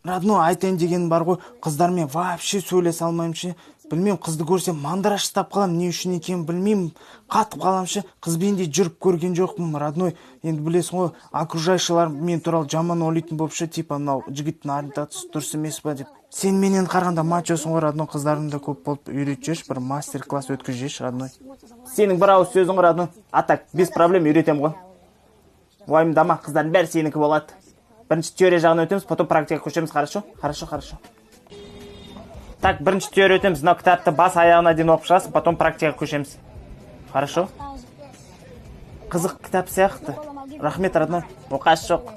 родной айтайын деген бар ғой, қыздармен вообще сөйлесе алмаймын ше. Білмеймін, қызды көрсем мандраж ұстап қалам, не үшін екенін білмеймін, қатып қалам ше. Қызбен де жүріп көрген жоқпын, родной. Енді білесің ғой, окружающийлар мен туралы жаман ойлайтын болып ше, типа мынау жігіттің ориентациясы дұрыс емес па деп. Сен менен қарағанда мачосың ғой, родной, қыздарың да көп болып үйретші, бір мастер-класс өткізші, родной. Сенің бір ауыз сөзің ғой, родной. А так, без проблем үйретем ғой. Уайымдама, қыздардың бәрі сенікі болады. Бірінші теория жағын өтеміз, потом практика көшеміз, хорошо? Хорошо. Так, бірінші теория өтеміз, мынау кітапты бас аяғына дейін оқып шығасың, потом практика көшеміз. Хорошо? Қызық кітап сияқты. Рахмет, родной. Оқасы жоқ.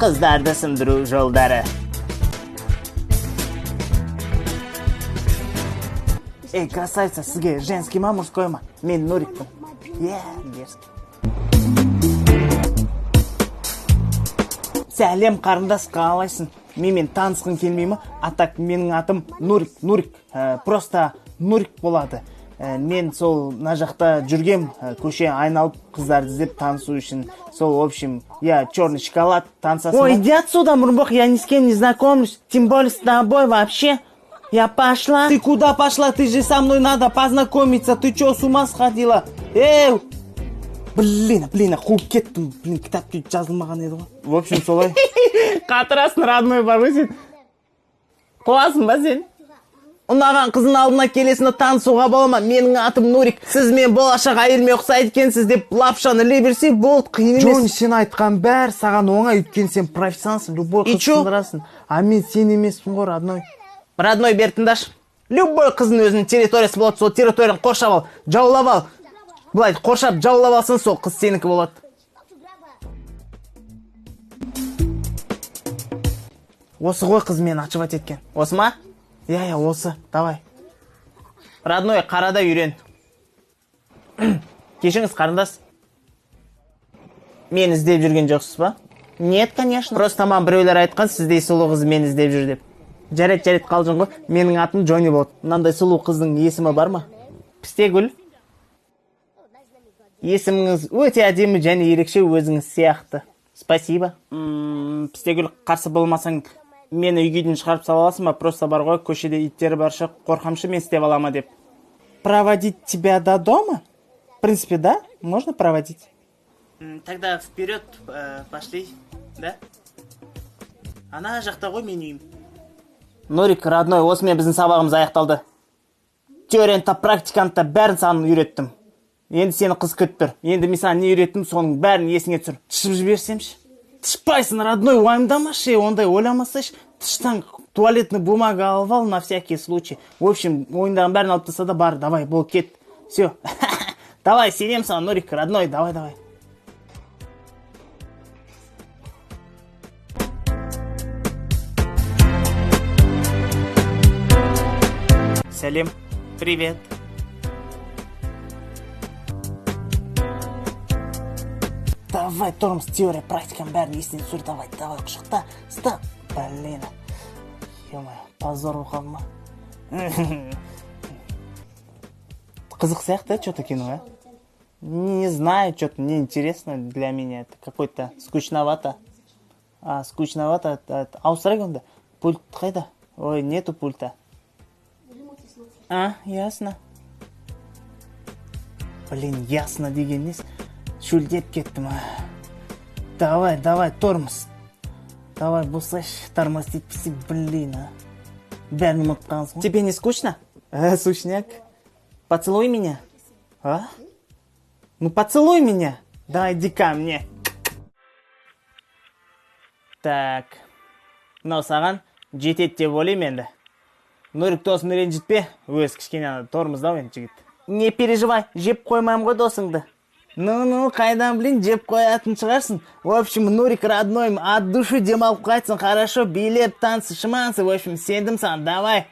Қыздарды сындыру жолдары. Эй, красавица, сізге женский ма, мужской ма? Мен Нурикпін. Дерзкий. Сәлем, қарындас, қалайсың? Мен танысқың келмей ма? А так, менің атым Нурик. Просто Нурик болады. Мен сол на жақта жүргем, көше айналып қыздарды іздеп танысу үшін. Сол, в общем, я черный шоколад, танысасың. Ой, иди отсюда, Мурбок, я ни с кем не знакомлюсь. Тем более с тобой вообще. Я пошла. Ты куда пошла? Ты же со мной надо познакомиться. Ты что, с ума сходила? Эй! Блин, қуып кеттім. Кітапты жазылмаған еді ғой. В общем, солай. Қатырасың, родной, бар ғой сен. Қуасың ба сен? Ұнаған қызын алдына келесіне танысуға бола ма? Менің атым Нурик. Сіз мен болашақ әйеліме ұқсайды екенсіз деп лапшаны іле берсе болды, қиын емес. Джон, сен айтқан бәр саған оңай, өйткені сен профессионалсың, любой қыз сындырасың. А мен сен емеспін ғой, родной. Родной, бер тыңдашы. Любой қыздың өзінің территориясы болады, сол территорияны қоршап ал, жаулап ал. Бұлай қоршап жаулап алсын, сол қыз сенікі болады. Осы ғой қыз мені очевать еткен. Осы ма? Я, осы. Давай. Родной, қарада үйрен. Кешіңіз, қарындас. Мен іздеп жүрген жоқсыз ба? Нет, конечно. Просто тамам біреулер айтқан, сіздей сұлу қыз мені іздеп жүр деп. Жарет қалжың ғой. Менің атым Джонни болды. Мынандай сұлу қыздың есімі бар ма? Пістегүл. Есіміңіз өте әдемі және ерекше, өзіңіз сияқты. Спасибо. Пістегүл, қарсы болмасаң, мені үйгейден шығарып сала аласың ба? Просто бар ғой, көшеде иттері баршы, қорқамшы мен істеп алама деп. Проводить тебя до дома? В принципе, да, можно проводить. Тогда вперед пошли, да? Ана жақта ғой мен үйім. Нурик, родной, осымен біздің сабағымыз аяқталды. Теорияны та практиканы та бәрін саған үйреттім. Енді сені қыз күтіп тұр. Енді мен саған не үйреттім, соның бәрін есіңе түсір. Тышып жіберсемші? Тышпайсың, родной, уайымдамашы, ондай ойламасайшы. Тыштан туалетный бумага алып ал на всякий случай. В общем, ойындағын бәрін алып тастады, бар, давай, бол, кет. Все. Давай, сенем саған, Нурик, родной, давай. Сәлем, привет. Давай, Тормс, теория, практикам бәрін есіне түсір, давай, құшықта, стоп. Блин, ё-моё, позор ұқам ма? Қызық сияқты, что-то кино, а? Не знаю, что-то неинтересно для меня, это какой-то скучновато. Скучновато, ауыстырайық онда, пульт қайда? Ой, нету пульта. Ясно. Блин, ясно деген нес. Шөлдеп кеттім. Давай, Тормс. Давай, босаш, тормозить пси, блин, Бәрін ұмытқансың. Тебе не скучно? Сучняк. Поцелуй меня. Ну, поцелуй меня. Давай, иди ко мне. Так. Мынау саған жетеді деп ойлаймын енді. Нурик, досым ренжітпе, өз кішкене Тормыздау енді жігіт. Не переживай, жеп қоймайым ғой досыңды. Ну, қайдан білін, жеп қоятын шығарсың. В общем, Нурик, родной, от души демалып қайтсын, хорошо, билеп, танцы, шымансы, в общем, сендім сан, давай.